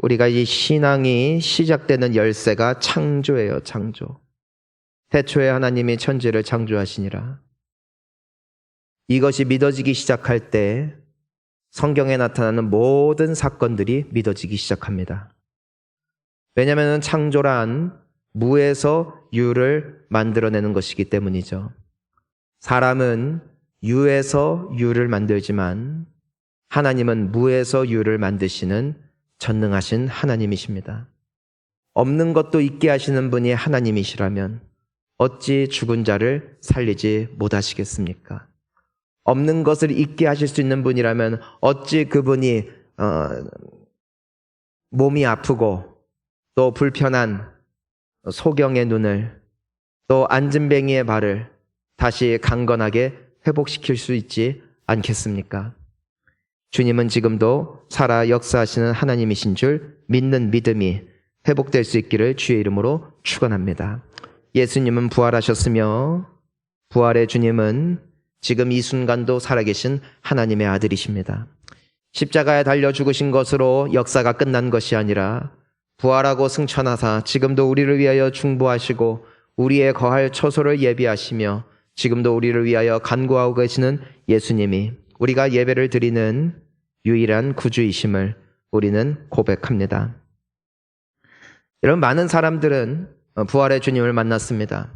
우리가 이 신앙이 시작되는 열쇠가 창조예요, 창조. 태초에 하나님이 천지를 창조하시니라. 이것이 믿어지기 시작할 때 성경에 나타나는 모든 사건들이 믿어지기 시작합니다. 왜냐하면 창조란 무에서 유를 만들어내는 것이기 때문이죠. 사람은 유에서 유를 만들지만 하나님은 무에서 유를 만드시는 전능하신 하나님이십니다. 없는 것도 있게 하시는 분이 하나님이시라면 어찌 죽은 자를 살리지 못하시겠습니까? 없는 것을 있게 하실 수 있는 분이라면 어찌 그분이 몸이 아프고 또 불편한 소경의 눈을 또 안진뱅이의 발을 다시 강건하게 회복시킬 수 있지 않겠습니까? 주님은 지금도 살아 역사하시는 하나님이신 줄 믿는 믿음이 회복될 수 있기를 주의 이름으로 축원합니다. 예수님은 부활하셨으며 부활의 주님은 지금 이 순간도 살아계신 하나님의 아들이십니다. 십자가에 달려 죽으신 것으로 역사가 끝난 것이 아니라 부활하고 승천하사 지금도 우리를 위하여 중보하시고 우리의 거할 처소를 예비하시며 지금도 우리를 위하여 간구하고 계시는 예수님이 우리가 예배를 드리는 유일한 구주이심을 우리는 고백합니다. 여러분, 많은 사람들은 부활의 주님을 만났습니다.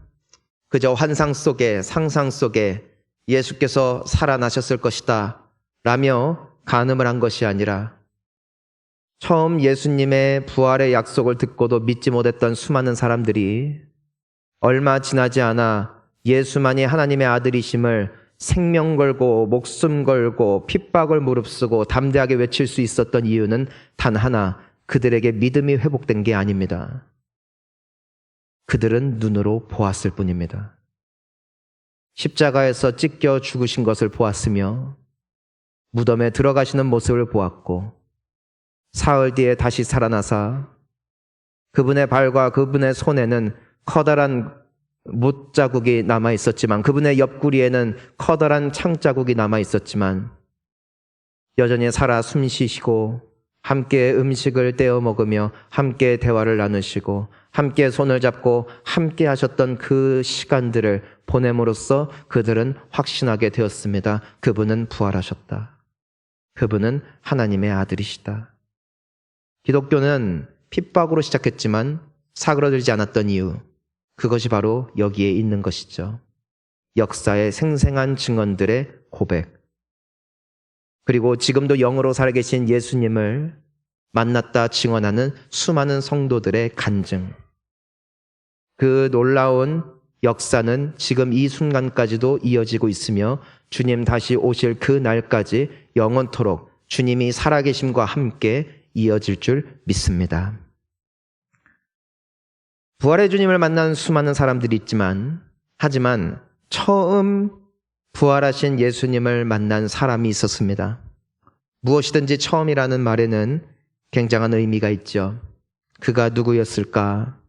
그저 환상 속에, 상상 속에 예수께서 살아나셨을 것이다 라며 간음을 한 것이 아니라 처음 예수님의 부활의 약속을 듣고도 믿지 못했던 수많은 사람들이 얼마 지나지 않아 예수만이 하나님의 아들이심을 생명 걸고 목숨 걸고 핍박을 무릅쓰고 담대하게 외칠 수 있었던 이유는 단 하나, 그들에게 믿음이 회복된 게 아닙니다. 그들은 눈으로 보았을 뿐입니다. 십자가에서 찢겨 죽으신 것을 보았으며 무덤에 들어가시는 모습을 보았고 사흘 뒤에 다시 살아나사 그분의 발과 그분의 손에는 커다란 못자국이 남아 있었지만 그분의 옆구리에는 커다란 창자국이 남아 있었지만 여전히 살아 숨쉬시고 함께 음식을 떼어 먹으며 함께 대화를 나누시고 함께 손을 잡고 함께 하셨던 그 시간들을 보냄으로써 그들은 확신하게 되었습니다. 그분은 부활하셨다. 그분은 하나님의 아들이시다. 기독교는 핍박으로 시작했지만 사그러들지 않았던 이유, 그것이 바로 여기에 있는 것이죠. 역사의 생생한 증언들의 고백, 그리고 지금도 영으로 살아계신 예수님을 만났다 증언하는 수많은 성도들의 간증. 그 놀라운 역사는 지금 이 순간까지도 이어지고 있으며 주님 다시 오실 그 날까지 영원토록 주님이 살아계심과 함께 이어질 줄 믿습니다. 부활의 주님을 만난 수많은 사람들이 있지만 하지만 처음 부활하신 예수님을 만난 사람이 있었습니다. 무엇이든지 처음이라는 말에는 굉장한 의미가 있죠. 그가 누구였을까?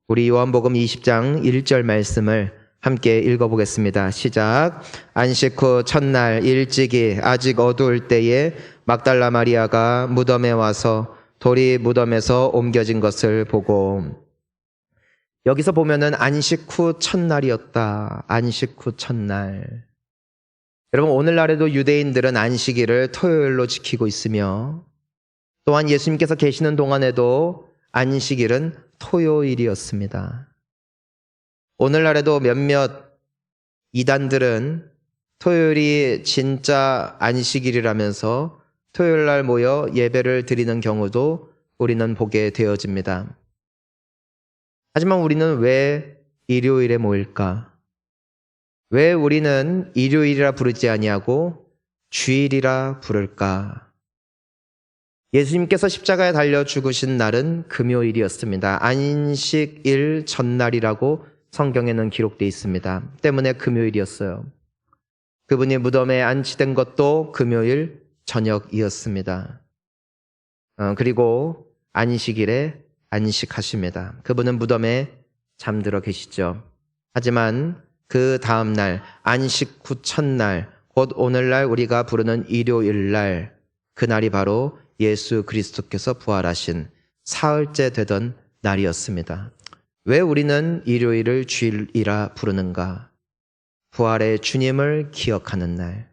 우리 요한복음 20장 1절 말씀을 함께 읽어보겠습니다. 시작. 안식 후 첫날 일찍이 아직 어두울 때에 막달라 마리아가 무덤에 와서 돌이 무덤에서 옮겨진 것을 보고, 여기서 보면은 안식 후 첫날이었다. 안식 후 첫날. 여러분, 오늘날에도 유대인들은 안식일을 토요일로 지키고 있으며 또한 예수님께서 계시는 동안에도 안식일은 토요일이었습니다. 오늘날에도 몇몇 이단들은 토요일이 진짜 안식일이라면서 토요일날 모여 예배를 드리는 경우도 우리는 보게 되어집니다. 하지만 우리는 왜 일요일에 모일까? 왜 우리는 일요일이라 부르지 아니하고 주일이라 부를까? 예수님께서 십자가에 달려 죽으신 날은 금요일이었습니다. 안식일 전날이라고 성경에는 기록되어 있습니다. 때문에 금요일이었어요. 그분이 무덤에 안치된 것도 금요일 저녁이었습니다. 그리고 안식일에 안식하십니다. 그분은 무덤에 잠들어 계시죠. 하지만 그 다음 날 안식 후 첫날, 곧 오늘날 우리가 부르는 일요일날, 그날이 바로 예수 그리스도께서 부활하신 사흘째 되던 날이었습니다. 왜 우리는 일요일을 주일이라 부르는가? 부활의 주님을 기억하는 날.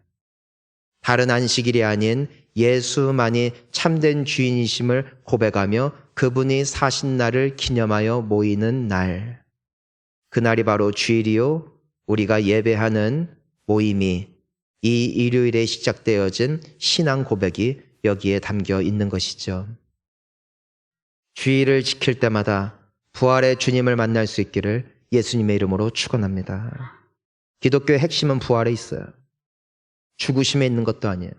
다른 안식일이 아닌 예수만이 참된 주인이심을 고백하며 그분이 사신 날을 기념하여 모이는 날. 그날이 바로 주일이요. 우리가 예배하는 모임이 이 일요일에 시작되어진 신앙 고백이 여기에 담겨 있는 것이죠. 주일을 지킬 때마다 부활의 주님을 만날 수 있기를 예수님의 이름으로 축원합니다. 기독교의 핵심은 부활에 있어요. 죽으심에 있는 것도 아니에요.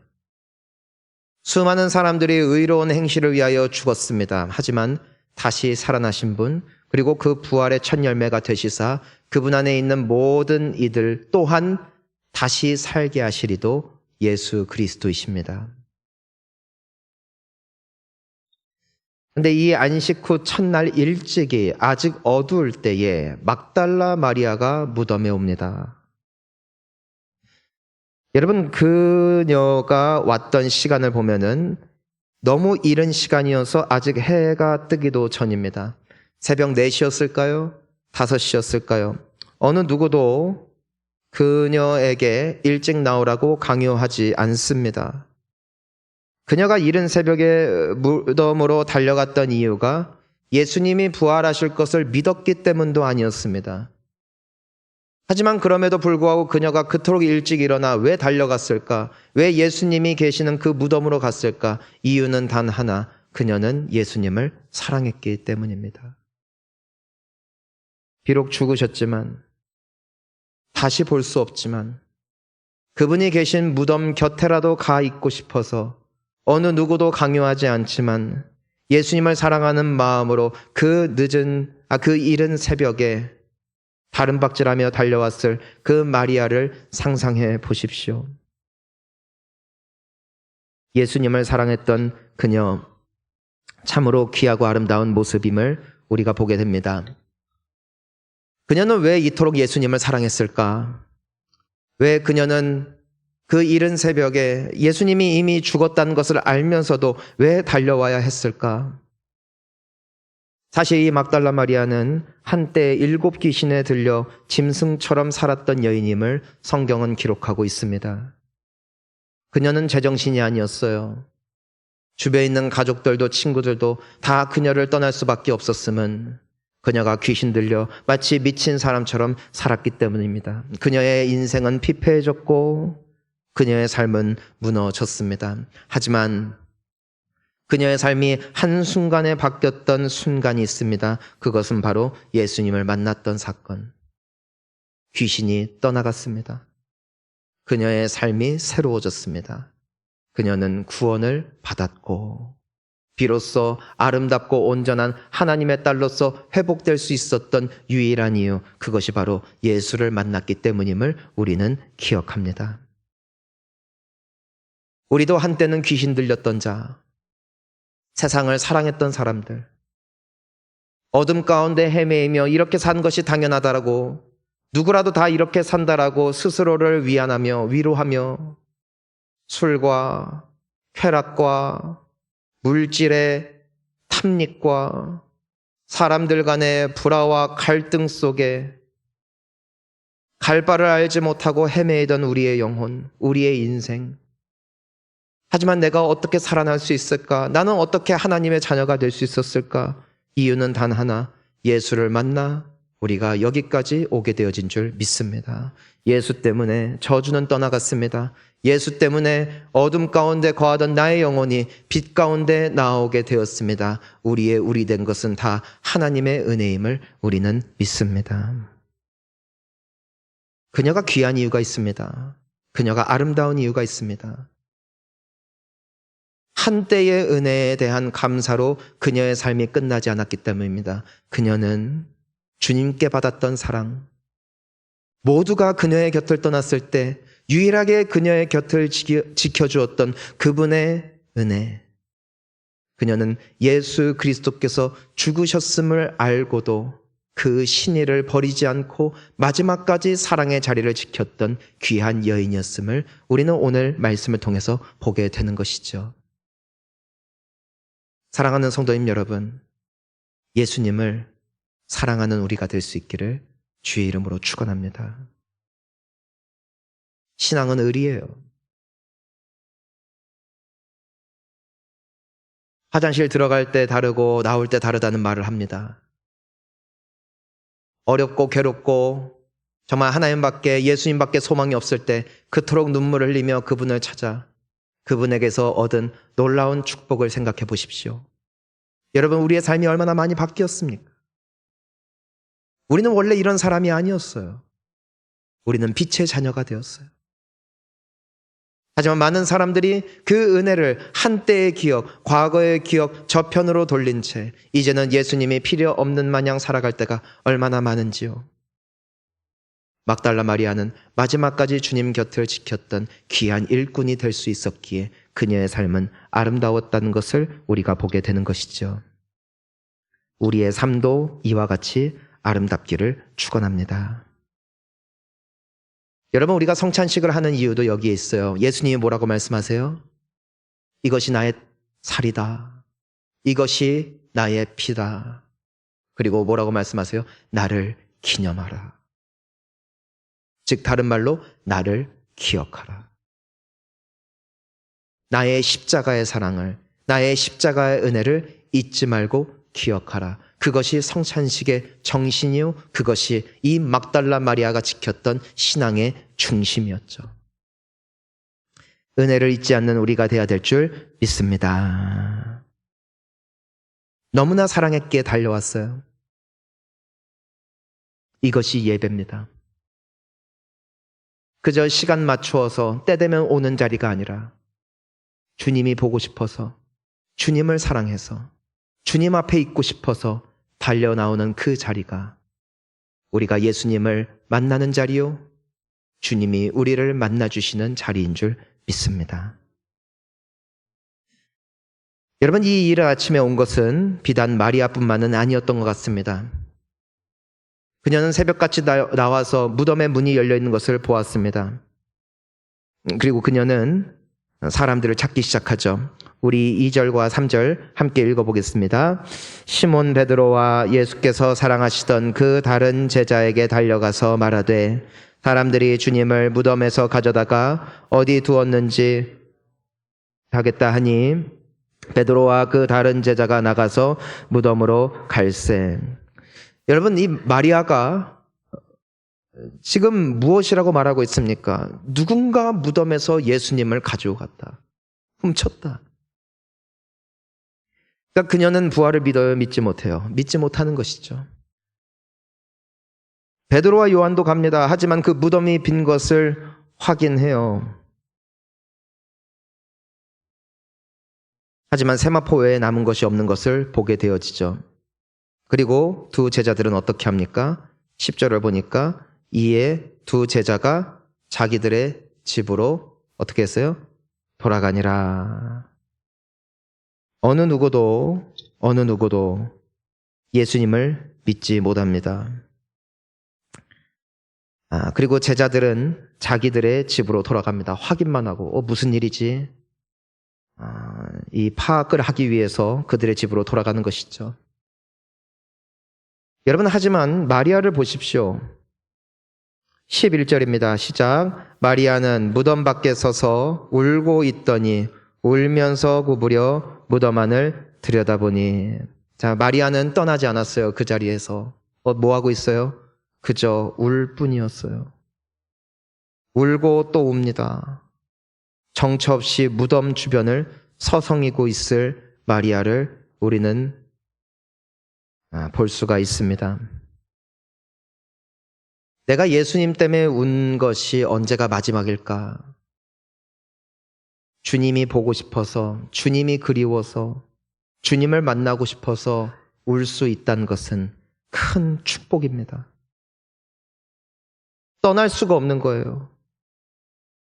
수많은 사람들이 의로운 행실을 위하여 죽었습니다. 하지만 다시 살아나신 분, 그리고 그 부활의 첫 열매가 되시사 그분 안에 있는 모든 이들 또한 다시 살게 하시리도 예수 그리스도이십니다. 근데 이 안식 후 첫날 일찍이 아직 어두울 때에 막달라 마리아가 무덤에 옵니다. 여러분, 그녀가 왔던 시간을 보면은 너무 이른 시간이어서 아직 해가 뜨기도 전입니다. 새벽 4시였을까요? 5시였을까요? 어느 누구도 그녀에게 일찍 나오라고 강요하지 않습니다. 그녀가 이른 새벽에 무덤으로 달려갔던 이유가 예수님이 부활하실 것을 믿었기 때문도 아니었습니다. 하지만 그럼에도 불구하고 그녀가 그토록 일찍 일어나 왜 달려갔을까? 왜 예수님이 계시는 그 무덤으로 갔을까? 이유는 단 하나, 그녀는 예수님을 사랑했기 때문입니다. 비록 죽으셨지만, 다시 볼 수 없지만, 그분이 계신 무덤 곁에라도 가 있고 싶어서 어느 누구도 강요하지 않지만 예수님을 사랑하는 마음으로 그 이른 새벽에 다른 박질하며 달려왔을 그 마리아를 상상해 보십시오. 예수님을 사랑했던 그녀, 참으로 귀하고 아름다운 모습임을 우리가 보게 됩니다. 그녀는 왜 이토록 예수님을 사랑했을까? 왜 그녀는 그 이른 새벽에 예수님이 이미 죽었다는 것을 알면서도 왜 달려와야 했을까? 사실 이 막달라 마리아는 한때 7 귀신에 들려 짐승처럼 살았던 여인임을 성경은 기록하고 있습니다. 그녀는 제정신이 아니었어요. 주변에 있는 가족들도 친구들도 다 그녀를 떠날 수밖에 없었음은 그녀가 귀신 들려 마치 미친 사람처럼 살았기 때문입니다. 그녀의 인생은 피폐해졌고 그녀의 삶은 무너졌습니다. 하지만 그녀의 삶이 한순간에 바뀌었던 순간이 있습니다. 그것은 바로 예수님을 만났던 사건. 귀신이 떠나갔습니다. 그녀의 삶이 새로워졌습니다. 그녀는 구원을 받았고 비로소 아름답고 온전한 하나님의 딸로서 회복될 수 있었던 유일한 이유, 그것이 바로 예수를 만났기 때문임을 우리는 기억합니다. 우리도 한때는 귀신 들렸던 자, 세상을 사랑했던 사람들, 어둠 가운데 헤매이며 이렇게 산 것이 당연하다라고, 누구라도 다 이렇게 산다라고 스스로를 위안하며 위로하며 술과 쾌락과 물질의 탐닉과 사람들 간의 불화와 갈등 속에 갈 바를 알지 못하고 헤매이던 우리의 영혼, 우리의 인생. 하지만 내가 어떻게 살아날 수 있을까? 나는 어떻게 하나님의 자녀가 될 수 있었을까? 이유는 단 하나, 예수를 만나 우리가 여기까지 오게 되어진 줄 믿습니다. 예수 때문에 저주는 떠나갔습니다. 예수 때문에 어둠 가운데 거하던 나의 영혼이 빛 가운데 나오게 되었습니다. 우리의 우리 된 것은 다 하나님의 은혜임을 우리는 믿습니다. 그녀가 귀한 이유가 있습니다. 그녀가 아름다운 이유가 있습니다. 한때의 은혜에 대한 감사로 그녀의 삶이 끝나지 않았기 때문입니다. 그녀는 주님께 받았던 사랑, 모두가 그녀의 곁을 떠났을 때 유일하게 그녀의 곁을 지켜주었던 그분의 은혜. 그녀는 예수 그리스도께서 죽으셨음을 알고도 그 신의를 버리지 않고 마지막까지 사랑의 자리를 지켰던 귀한 여인이었음을 우리는 오늘 말씀을 통해서 보게 되는 것이죠. 사랑하는 성도님 여러분, 예수님을 사랑하는 우리가 될 수 있기를 주의 이름으로 축원합니다. 신앙은 의리예요. 화장실 들어갈 때 다르고 나올 때 다르다는 말을 합니다. 어렵고 괴롭고 정말 하나님밖에, 예수님밖에 소망이 없을 때 그토록 눈물을 흘리며 그분을 찾아 그분에게서 얻은 놀라운 축복을 생각해 보십시오. 여러분, 우리의 삶이 얼마나 많이 바뀌었습니까? 우리는 원래 이런 사람이 아니었어요. 우리는 빛의 자녀가 되었어요. 하지만 많은 사람들이 그 은혜를 한때의 기억, 과거의 기억 저편으로 돌린 채 이제는 예수님이 필요 없는 마냥 살아갈 때가 얼마나 많은지요. 막달라 마리아는 마지막까지 주님 곁을 지켰던 귀한 일꾼이 될 수 있었기에 그녀의 삶은 아름다웠다는 것을 우리가 보게 되는 것이죠. 우리의 삶도 이와 같이 아름답기를 축원합니다. 여러분, 우리가 성찬식을 하는 이유도 여기에 있어요. 예수님이 뭐라고 말씀하세요? 이것이 나의 살이다. 이것이 나의 피다. 그리고 뭐라고 말씀하세요? 나를 기념하라. 즉 다른 말로 나를 기억하라. 나의 십자가의 사랑을, 나의 십자가의 은혜를 잊지 말고 기억하라. 그것이 성찬식의 정신이요, 그것이 이 막달라 마리아가 지켰던 신앙의 중심이었죠. 은혜를 잊지 않는 우리가 되어야 될 줄 믿습니다. 너무나 사랑했기에 달려왔어요. 이것이 예배입니다. 그저 시간 맞추어서 때 되면 오는 자리가 아니라 주님이 보고 싶어서, 주님을 사랑해서, 주님 앞에 있고 싶어서 달려나오는 그 자리가 우리가 예수님을 만나는 자리요, 주님이 우리를 만나주시는 자리인 줄 믿습니다. 여러분, 이 일을 아침에 온 것은 비단 마리아뿐만은 아니었던 것 같습니다. 그녀는 새벽같이 나와서 무덤의 문이 열려있는 것을 보았습니다. 그리고 그녀는 사람들을 찾기 시작하죠. 우리 2절과 3절 함께 읽어보겠습니다. 시몬 베드로와 예수께서 사랑하시던 그 다른 제자에게 달려가서 말하되 사람들이 주님을 무덤에서 가져다가 어디 두었는지 하겠다 하니 베드로와 그 다른 제자가 나가서 무덤으로 갈새. 여러분, 이 마리아가 지금 무엇이라고 말하고 있습니까? 누군가 무덤에서 예수님을 가져갔다, 훔쳤다. 그러니까 그녀는 부활을 믿어요, 믿지 못해요? 믿지 못하는 것이죠. 베드로와 요한도 갑니다. 하지만 그 무덤이 빈 것을 확인해요. 하지만 세마포 외에 남은 것이 없는 것을 보게 되어지죠. 그리고 두 제자들은 어떻게 합니까? 10절을 보니까 이에 두 제자가 자기들의 집으로 어떻게 했어요? 돌아가니라. 어느 누구도 예수님을 믿지 못합니다. 그리고 제자들은 자기들의 집으로 돌아갑니다. 확인만 하고 무슨 일이지? 이 파악을 하기 위해서 그들의 집으로 돌아가는 것이죠. 여러분, 하지만 마리아를 보십시오. 11절입니다. 시작. 마리아는 무덤 밖에 서서 울고 있더니 울면서 구부려 무덤 안을 들여다보니. 자, 마리아는 떠나지 않았어요. 그 자리에서. 뭐 하고 있어요? 그저 울 뿐이었어요. 울고 또 웁니다. 정처 없이 무덤 주변을 서성이고 있을 마리아를 우리는 볼 수가 있습니다. 내가 예수님 때문에 운 것이 언제가 마지막일까? 주님이 보고 싶어서, 주님이 그리워서, 주님을 만나고 싶어서 울 수 있다는 것은 큰 축복입니다. 떠날 수가 없는 거예요.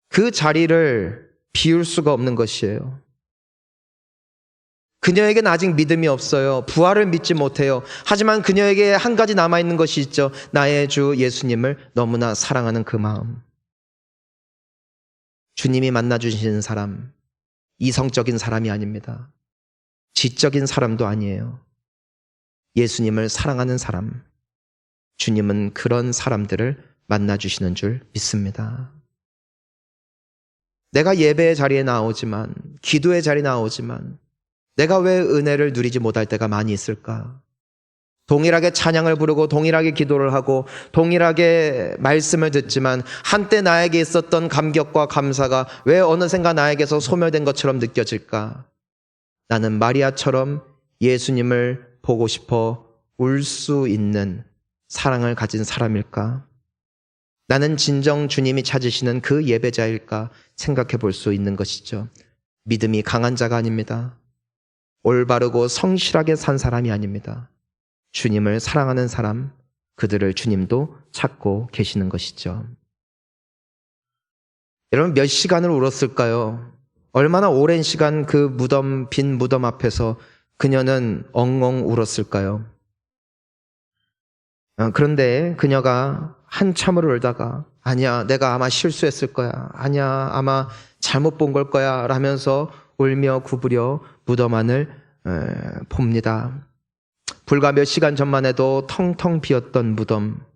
그 자리를 비울 수가 없는 것이에요. 그녀에게는 아직 믿음이 없어요. 부활을 믿지 못해요. 하지만 그녀에게 한 가지 남아있는 것이 있죠. 나의 주 예수님을 너무나 사랑하는 그 마음. 주님이 만나주시는 사람, 이성적인 사람이 아닙니다. 지적인 사람도 아니에요. 예수님을 사랑하는 사람, 주님은 그런 사람들을 만나주시는 줄 믿습니다. 내가 예배의 자리에 나오지만, 기도의 자리에 나오지만 내가 왜 은혜를 누리지 못할 때가 많이 있을까? 동일하게 찬양을 부르고 동일하게 기도를 하고 동일하게 말씀을 듣지만 한때 나에게 있었던 감격과 감사가 왜 어느샌가 나에게서 소멸된 것처럼 느껴질까? 나는 마리아처럼 예수님을 보고 싶어 울 수 있는 사랑을 가진 사람일까? 나는 진정 주님이 찾으시는 그 예배자일까 생각해 볼 수 있는 것이죠. 믿음이 강한 자가 아닙니다. 올바르고 성실하게 산 사람이 아닙니다. 주님을 사랑하는 사람, 그들을 주님도 찾고 계시는 것이죠. 여러분, 몇 시간을 울었을까요? 얼마나 오랜 시간 그 무덤, 빈 무덤 앞에서 그녀는 엉엉 울었을까요? 그런데 그녀가 한참을 울다가 아니야, 내가 아마 실수했을 거야. 아니야, 아마 잘못 본 걸 거야 라면서 울며 구부려 무덤 안을 봅니다. 불과 몇 시간 전만 해도 텅텅 비었던 무덤.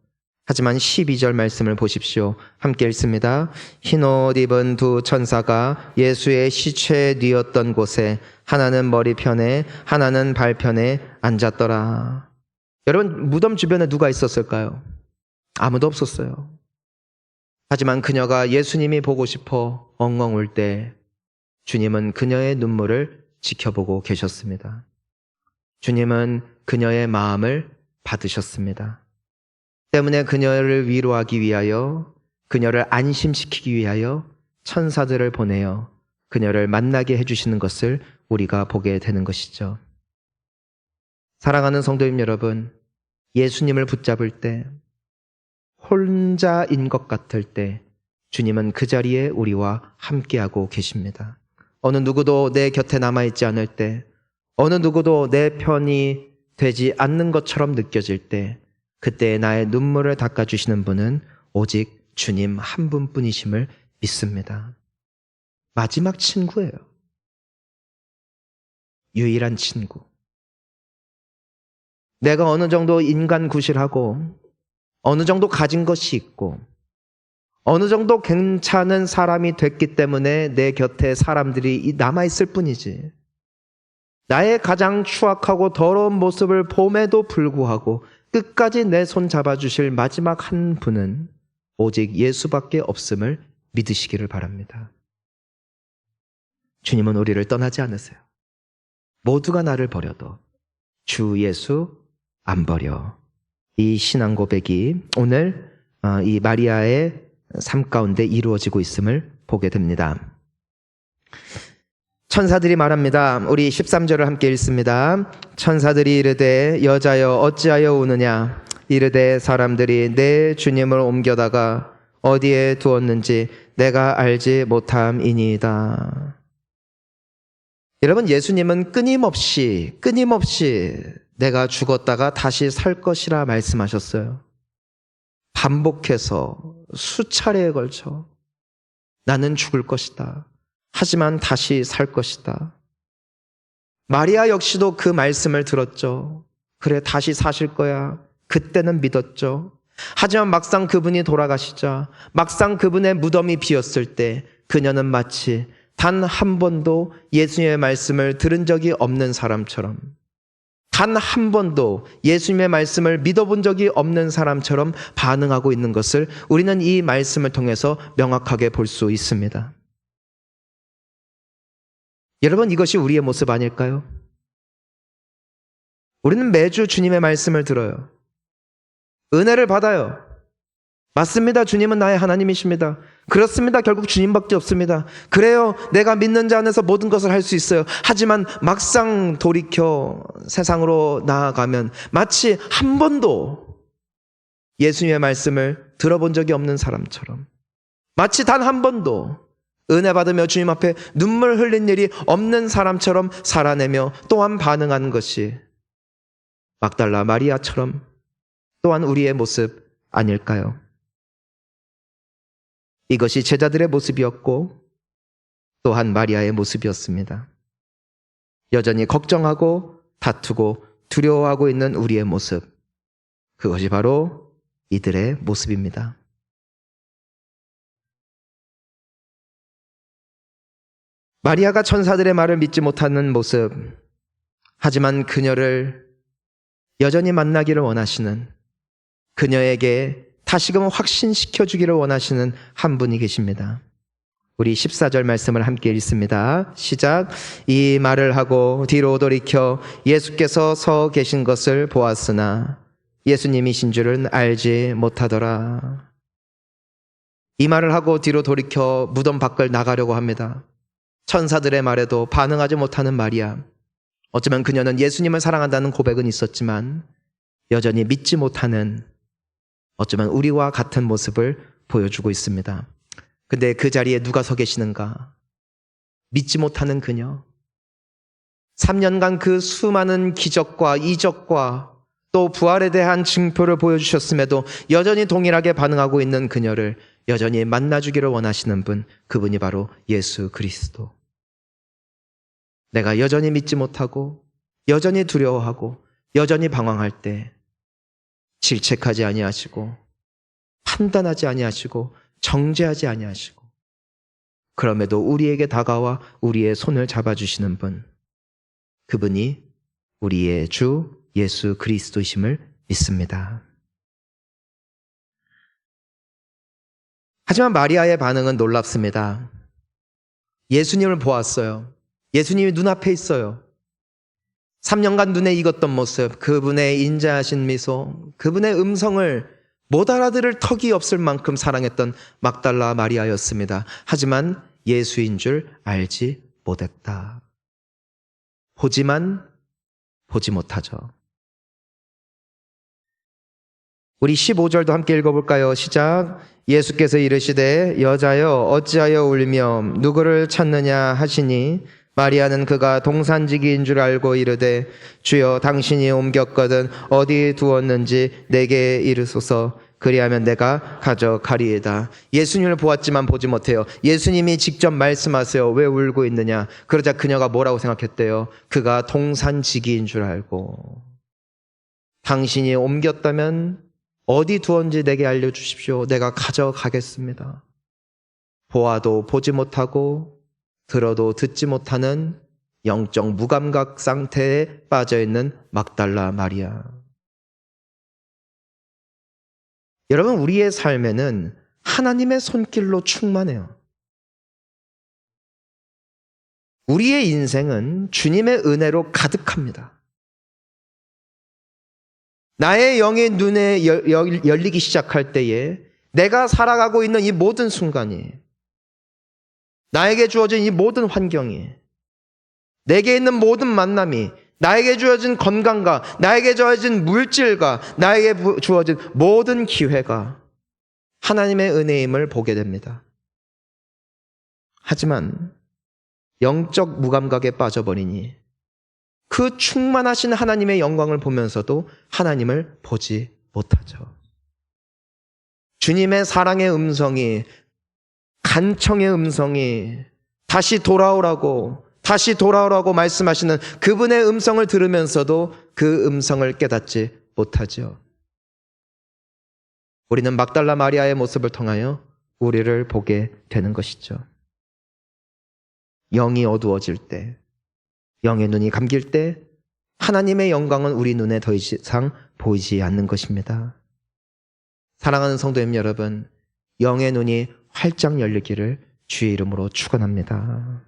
하지만 12절 말씀을 보십시오. 함께 읽습니다. 흰옷 입은 두 천사가 예수의 시체에 뉘었던 곳에 하나는 머리편에 하나는 발편에 앉았더라. 여러분, 무덤 주변에 누가 있었을까요? 아무도 없었어요. 하지만 그녀가 예수님이 보고 싶어 엉엉 울 때 주님은 그녀의 눈물을 지켜보고 계셨습니다. 주님은 그녀의 마음을 받으셨습니다. 때문에 그녀를 위로하기 위하여, 그녀를 안심시키기 위하여 천사들을 보내어 그녀를 만나게 해주시는 것을 우리가 보게 되는 것이죠. 사랑하는 성도님 여러분, 예수님을 붙잡을 때, 혼자인 것 같을 때 주님은 그 자리에 우리와 함께하고 계십니다. 어느 누구도 내 곁에 남아있지 않을 때, 어느 누구도 내 편이 되지 않는 것처럼 느껴질 때, 그때 나의 눈물을 닦아주시는 분은 오직 주님 한 분뿐이심을 믿습니다. 마지막 친구예요. 유일한 친구. 내가 어느 정도 인간 구실하고 어느 정도 가진 것이 있고 어느 정도 괜찮은 사람이 됐기 때문에 내 곁에 사람들이 남아있을 뿐이지, 나의 가장 추악하고 더러운 모습을 봄에도 불구하고 끝까지 내 손 잡아주실 마지막 한 분은 오직 예수밖에 없음을 믿으시기를 바랍니다. 주님은 우리를 떠나지 않으세요. 모두가 나를 버려도 주 예수 안 버려. 이 신앙 고백이 오늘 이 마리아의 삶 가운데 이루어지고 있음을 보게 됩니다. 천사들이 말합니다. 우리 13절을 함께 읽습니다. 천사들이 이르되 여자여 어찌하여 우느냐? 이르되 사람들이 내 주님을 옮겨다가 어디에 두었는지 내가 알지 못함이니이다. 여러분, 예수님은 끊임없이 내가 죽었다가 다시 살 것이라 말씀하셨어요. 반복해서 수차례에 걸쳐 나는 죽을 것이다. 하지만 다시 살 것이다. 마리아 역시도 그 말씀을 들었죠. 그래, 다시 사실 거야. 그때는 믿었죠. 하지만 막상 그분이 돌아가시자, 막상 그분의 무덤이 비었을 때 그녀는 마치 단 한 번도 예수님의 말씀을 들은 적이 없는 사람처럼, 단 한 번도 예수님의 말씀을 믿어본 적이 없는 사람처럼 반응하고 있는 것을 우리는 이 말씀을 통해서 명확하게 볼 수 있습니다. 여러분, 이것이 우리의 모습 아닐까요? 우리는 매주 주님의 말씀을 들어요. 은혜를 받아요. 맞습니다. 주님은 나의 하나님이십니다. 그렇습니다. 결국 주님밖에 없습니다. 그래요. 내가 믿는 자 안에서 모든 것을 할 수 있어요. 하지만 막상 돌이켜 세상으로 나아가면 마치 한 번도 예수님의 말씀을 들어본 적이 없는 사람처럼, 마치 단 한 번도 은혜 받으며 주님 앞에 눈물 흘린 일이 없는 사람처럼 살아내며 또한 반응하는 것이 막달라 마리아처럼 또한 우리의 모습 아닐까요? 이것이 제자들의 모습이었고 또한 마리아의 모습이었습니다. 여전히 걱정하고 다투고 두려워하고 있는 우리의 모습, 그것이 바로 이들의 모습입니다. 마리아가 천사들의 말을 믿지 못하는 모습, 하지만 그녀를 여전히 만나기를 원하시는, 그녀에게 다시금 확신시켜 주기를 원하시는 한 분이 계십니다. 우리 14절 말씀을 함께 읽습니다. 시작. 이 말을 하고 뒤로 돌이켜 예수께서 서 계신 것을 보았으나 예수님이신 줄은 알지 못하더라. 이 말을 하고 뒤로 돌이켜 무덤 밖을 나가려고 합니다. 천사들의 말에도 반응하지 못하는 마리아. 어쩌면 그녀는 예수님을 사랑한다는 고백은 있었지만 여전히 믿지 못하는, 어쩌면 우리와 같은 모습을 보여주고 있습니다. 근데 그 자리에 누가 서 계시는가? 믿지 못하는 그녀. 3년간 그 수많은 기적과 이적과 또 부활에 대한 증표를 보여주셨음에도 여전히 동일하게 반응하고 있는 그녀를 여전히 만나주기를 원하시는 분, 그분이 바로 예수 그리스도. 내가 여전히 믿지 못하고 여전히 두려워하고 여전히 방황할 때 질책하지 아니하시고 판단하지 아니하시고 정죄하지 아니하시고 그럼에도 우리에게 다가와 우리의 손을 잡아주시는 분, 그분이 우리의 주 예수 그리스도이심을 믿습니다. 하지만 마리아의 반응은 놀랍습니다. 예수님을 보았어요. 예수님이 눈앞에 있어요. 3년간 눈에 익었던 모습, 그분의 인자하신 미소, 그분의 음성을 못 알아들을 턱이 없을 만큼 사랑했던 막달라 마리아였습니다. 하지만 예수인 줄 알지 못했다. 보지만 보지 못하죠. 우리 15절도 함께 읽어볼까요? 시작. 예수께서 이르시되 여자여 어찌하여 울며 누구를 찾느냐 하시니 마리아는 그가 동산지기인 줄 알고 이르되 주여 당신이 옮겼거든 어디 두었는지 내게 이르소서 그리하면 내가 가져가리이다. 예수님을 보았지만 보지 못해요. 예수님이 직접 말씀하세요. 왜 울고 있느냐? 그러자 그녀가 뭐라고 생각했대요? 그가 동산지기인 줄 알고. 당신이 옮겼다면 어디 두었는지 내게 알려주십시오. 내가 가져가겠습니다. 보아도 보지 못하고 들어도 듣지 못하는 영적 무감각 상태에 빠져있는 막달라 마리아. 여러분, 우리의 삶에는 하나님의 손길로 충만해요. 우리의 인생은 주님의 은혜로 가득합니다. 나의 영의 눈에 열리기 시작할 때에 내가 살아가고 있는 이 모든 순간이, 나에게 주어진 이 모든 환경이, 내게 있는 모든 만남이, 나에게 주어진 건강과 나에게 주어진 물질과 나에게 주어진 모든 기회가 하나님의 은혜임을 보게 됩니다. 하지만 영적 무감각에 빠져버리니 그 충만하신 하나님의 영광을 보면서도 하나님을 보지 못하죠. 주님의 사랑의 음성이, 간청의 음성이 다시 돌아오라고 말씀하시는 그분의 음성을 들으면서도 그 음성을 깨닫지 못하죠. 우리는 막달라 마리아의 모습을 통하여 우리를 보게 되는 것이죠. 영이 어두워질 때, 영의 눈이 감길 때 하나님의 영광은 우리 눈에 더 이상 보이지 않는 것입니다. 사랑하는 성도님 여러분, 영의 눈이 활짝 열리기를 주의 이름으로 축원합니다.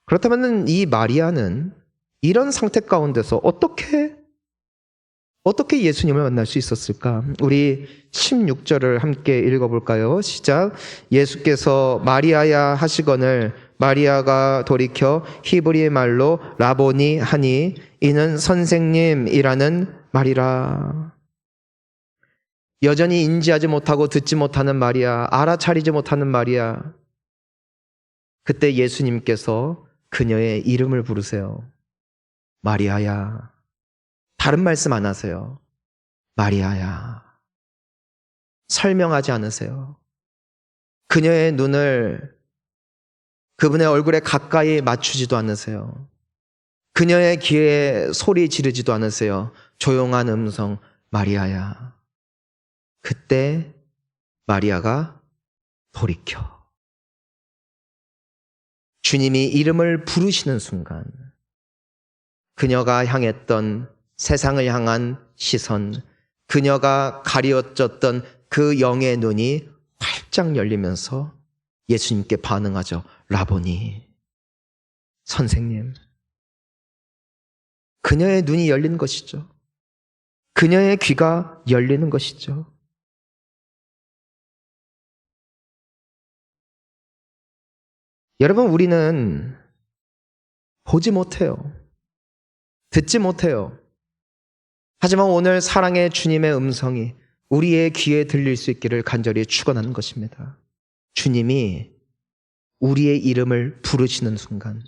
그렇다면 이 마리아는 이런 상태 가운데서 어떻게 예수님을 만날 수 있었을까? 우리 16절을 함께 읽어볼까요? 시작. 예수께서 마리아야 하시거늘 마리아가 돌이켜 히브리 말로 라보니 하니 이는 선생님이라는 말이라. 여전히 인지하지 못하고 듣지 못하는 마리아, 알아차리지 못하는 마리아. 그때 예수님께서 그녀의 이름을 부르세요. 마리아야. 다른 말씀 안 하세요. 마리아야. 설명하지 않으세요. 그녀의 눈을 그분의 얼굴에 가까이 맞추지도 않으세요. 그녀의 귀에 소리 지르지도 않으세요. 조용한 음성, 마리아야. 그때 마리아가 돌이켜 주님이 이름을 부르시는 순간 그녀가 향했던 세상을 향한 시선, 그녀가 가리워졌던 그 영의 눈이 활짝 열리면서 예수님께 반응하죠. 라보니, 선생님. 그녀의 눈이 열린 것이죠. 그녀의 귀가 열리는 것이죠. 여러분, 우리는 보지 못해요. 듣지 못해요. 하지만 오늘 사랑의 주님의 음성이 우리의 귀에 들릴 수 있기를 간절히 축원하는 것입니다. 주님이 우리의 이름을 부르시는 순간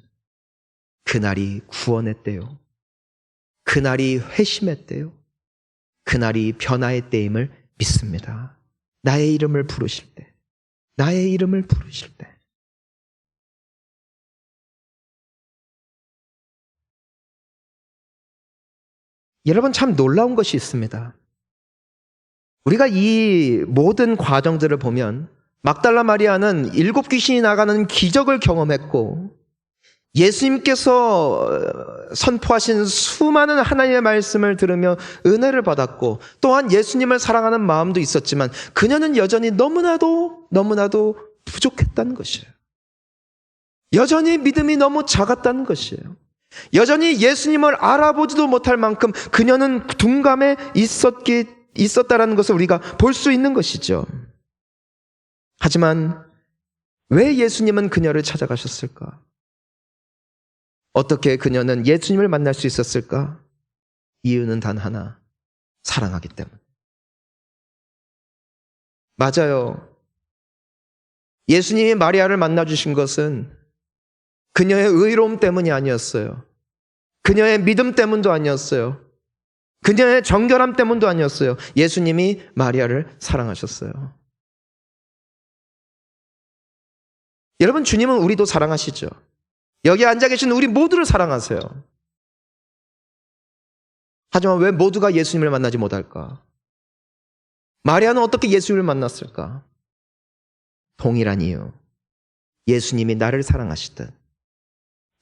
그날이 구원의 때요. 그날이 회심의 때요. 그날이 변화의 때임을 믿습니다. 나의 이름을 부르실 때, 나의 이름을 부르실 때. 여러분, 참 놀라운 것이 있습니다. 우리가 이 모든 과정들을 보면 막달라 마리아는 7 귀신이 나가는 기적을 경험했고 예수님께서 선포하신 수많은 하나님의 말씀을 들으며 은혜를 받았고 또한 예수님을 사랑하는 마음도 있었지만 그녀는 여전히 너무나도 부족했다는 것이에요. 여전히 믿음이 너무 작았다는 것이에요. 여전히 예수님을 알아보지도 못할 만큼 그녀는 둔감해 있었다라는 것을 우리가 볼 수 있는 것이죠. 하지만 왜 예수님은 그녀를 찾아가셨을까? 어떻게 그녀는 예수님을 만날 수 있었을까? 이유는 단 하나, 사랑하기 때문. 맞아요. 예수님이 마리아를 만나주신 것은 그녀의 의로움 때문이 아니었어요. 그녀의 믿음 때문도 아니었어요. 그녀의 정결함 때문도 아니었어요. 예수님이 마리아를 사랑하셨어요. 여러분, 주님은 우리도 사랑하시죠. 여기 앉아 계신 우리 모두를 사랑하세요. 하지만 왜 모두가 예수님을 만나지 못할까? 마리아는 어떻게 예수님을 만났을까? 동일한 이유. 예수님이 나를 사랑하시듯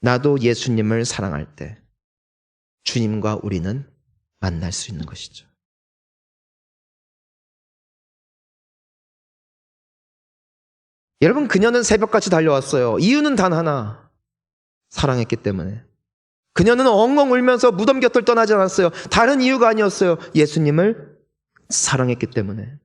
나도 예수님을 사랑할 때 주님과 우리는 만날 수 있는 것이죠. 여러분, 그녀는 새벽같이 달려왔어요. 이유는 단 하나, 사랑했기 때문에. 그녀는 엉엉 울면서 무덤 곁을 떠나지 않았어요. 다른 이유가 아니었어요. 예수님을 사랑했기 때문에.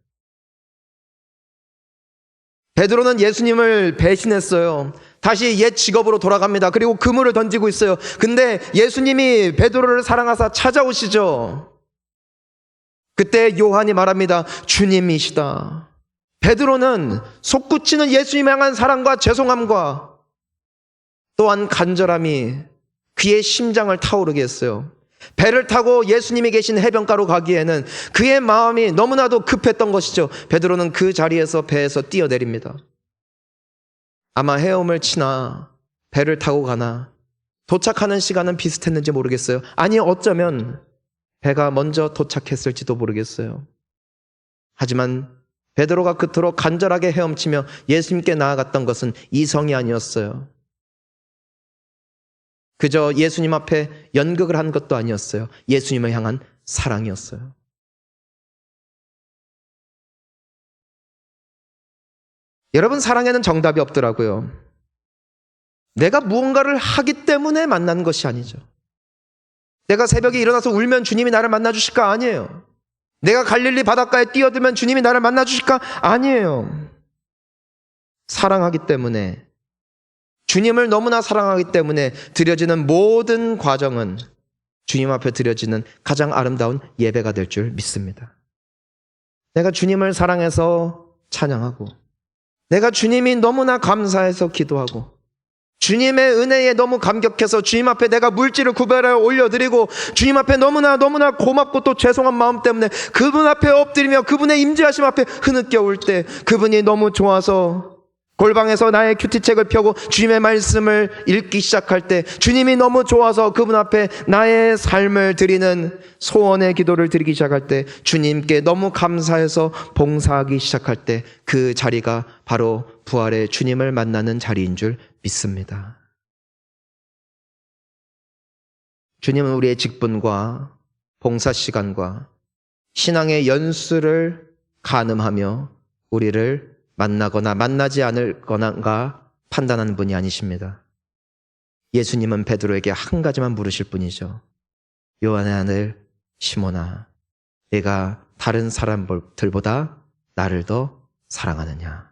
베드로는 예수님을 배신했어요. 다시 옛 직업으로 돌아갑니다. 그리고 그물을 던지고 있어요. 근데 예수님이 베드로를 사랑하사 찾아오시죠. 그때 요한이 말합니다. 주님이시다. 베드로는 솟구치는 예수님 향한 사랑과 죄송함과 또한 간절함이 그의 심장을 타오르게 했어요. 배를 타고 예수님이 계신 해변가로 가기에는 그의 마음이 너무나도 급했던 것이죠. 베드로는 그 자리에서 배에서 뛰어내립니다. 아마 헤엄을 치나 배를 타고 가나 도착하는 시간은 비슷했는지 모르겠어요. 아니, 어쩌면 배가 먼저 도착했을지도 모르겠어요. 하지만 베드로가 그토록 간절하게 헤엄치며 예수님께 나아갔던 것은 이성이 아니었어요. 그저 예수님 앞에 연극을 한 것도 아니었어요. 예수님을 향한 사랑이었어요. 여러분, 사랑에는 정답이 없더라고요. 내가 무언가를 하기 때문에 만난 것이 아니죠. 내가 새벽에 일어나서 울면 주님이 나를 만나주실까? 아니에요. 내가 갈릴리 바닷가에 뛰어들면 주님이 나를 만나주실까? 아니에요. 사랑하기 때문에, 주님을 너무나 사랑하기 때문에 드려지는 모든 과정은 주님 앞에 드려지는 가장 아름다운 예배가 될 줄 믿습니다. 내가 주님을 사랑해서 찬양하고, 내가 주님이 너무나 감사해서 기도하고, 주님의 은혜에 너무 감격해서 주님 앞에 내가 물질을 구별하여 올려드리고, 주님 앞에 너무나 고맙고 또 죄송한 마음 때문에 그분 앞에 엎드리며 그분의 임재하심 앞에 흐느껴 올 때 그분이 너무 좋아서 골방에서 나의 큐티책을 펴고 주님의 말씀을 읽기 시작할 때 주님이 너무 좋아서 그분 앞에 나의 삶을 드리는 소원의 기도를 드리기 시작할 때 주님께 너무 감사해서 봉사하기 시작할 때 그 자리가 바로 부활의 주님을 만나는 자리인 줄 믿습니다. 주님은 우리의 직분과 봉사 시간과 신앙의 연수를 가늠하며 우리를 만나거나 만나지 않을 거나가 판단하는 분이 아니십니다. 예수님은 베드로에게 한 가지만 물으실 뿐이죠. 요한의 아들 시몬아, 내가 다른 사람들보다 나를 더 사랑하느냐?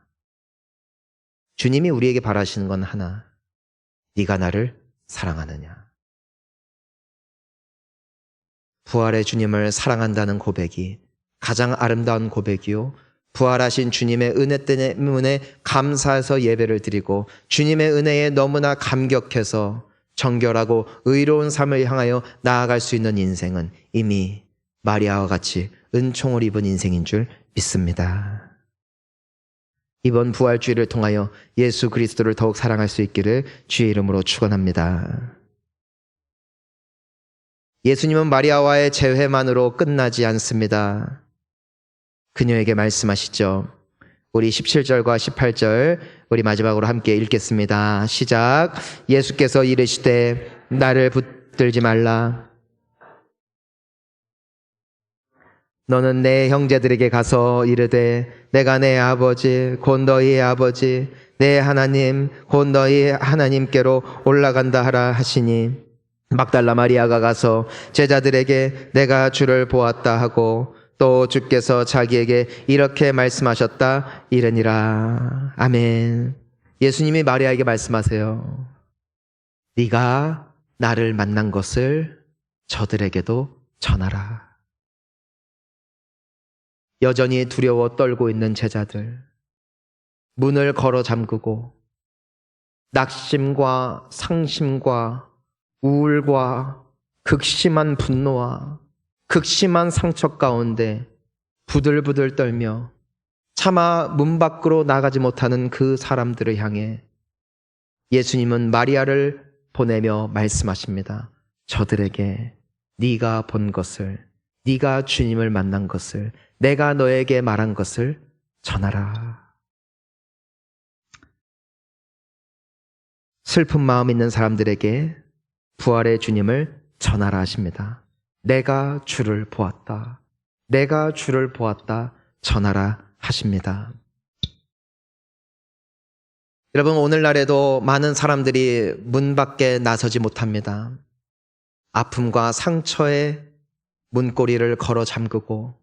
주님이 우리에게 바라시는 건 하나, 네가 나를 사랑하느냐? 부활의 주님을 사랑한다는 고백이 가장 아름다운 고백이요, 부활하신 주님의 은혜 때문에 감사해서 예배를 드리고 주님의 은혜에 너무나 감격해서 정결하고 의로운 삶을 향하여 나아갈 수 있는 인생은 이미 마리아와 같이 은총을 입은 인생인 줄 믿습니다. 이번 부활주의를 통하여 예수 그리스도를 더욱 사랑할 수 있기를 주의 이름으로 축원합니다. 예수님은 마리아와의 재회만으로 끝나지 않습니다. 그녀에게 말씀하시죠. 우리 17절과 18절 우리 마지막으로 함께 읽겠습니다. 시작. 예수께서 이르시되 나를 붙들지 말라. 너는 내 형제들에게 가서 이르되 내가 내 아버지 곧 너희의 아버지 내 하나님 곧 너희 하나님께로 올라간다 하라 하시니, 막달라 마리아가 가서 제자들에게 내가 주를 보았다 하고 또 주께서 자기에게 이렇게 말씀하셨다 이르니라. 아멘. 예수님이 마리아에게 말씀하세요. 네가 나를 만난 것을 저들에게도 전하라. 여전히 두려워 떨고 있는 제자들, 문을 걸어 잠그고 낙심과 상심과 우울과 극심한 분노와 극심한 상처 가운데 부들부들 떨며 차마 문 밖으로 나가지 못하는 그 사람들을 향해 예수님은 마리아를 보내며 말씀하십니다. 저들에게 네가 본 것을, 네가 주님을 만난 것을, 내가 너에게 말한 것을 전하라. 슬픈 마음 있는 사람들에게 부활의 주님을 전하라 하십니다. 내가 주를 보았다. 내가 주를 보았다. 전하라 하십니다. 여러분, 오늘날에도 많은 사람들이 문 밖에 나서지 못합니다. 아픔과 상처에 문고리를 걸어 잠그고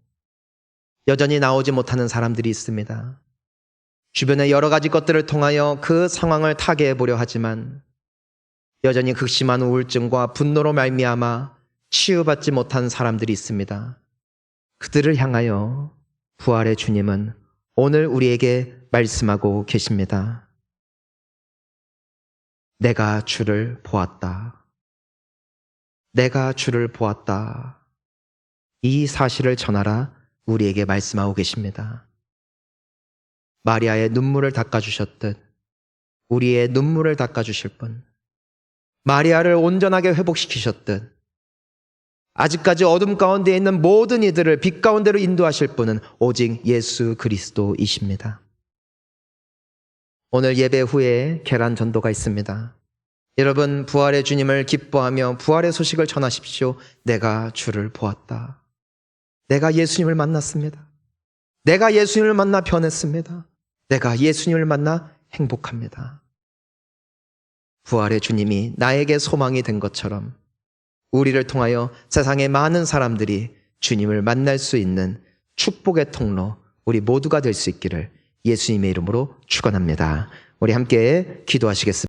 여전히 나오지 못하는 사람들이 있습니다. 주변의 여러 가지 것들을 통하여 그 상황을 타개해 보려 하지만 여전히 극심한 우울증과 분노로 말미암아 치유받지 못한 사람들이 있습니다. 그들을 향하여 부활의 주님은 오늘 우리에게 말씀하고 계십니다. 내가 주를 보았다. 내가 주를 보았다. 이 사실을 전하라 우리에게 말씀하고 계십니다. 마리아의 눈물을 닦아주셨듯 우리의 눈물을 닦아주실 분, 마리아를 온전하게 회복시키셨듯 아직까지 어둠 가운데 있는 모든 이들을 빛 가운데로 인도하실 분은 오직 예수 그리스도이십니다. 오늘 예배 후에 계란 전도가 있습니다. 여러분, 부활의 주님을 기뻐하며 부활의 소식을 전하십시오. 내가 주를 보았다. 내가 예수님을 만났습니다. 내가 예수님을 만나 변했습니다. 내가 예수님을 만나 행복합니다. 부활의 주님이 나에게 소망이 된 것처럼 우리를 통하여 세상의 많은 사람들이 주님을 만날 수 있는 축복의 통로, 우리 모두가 될 수 있기를 예수님의 이름으로 축원합니다. 우리 함께 기도하시겠습니다.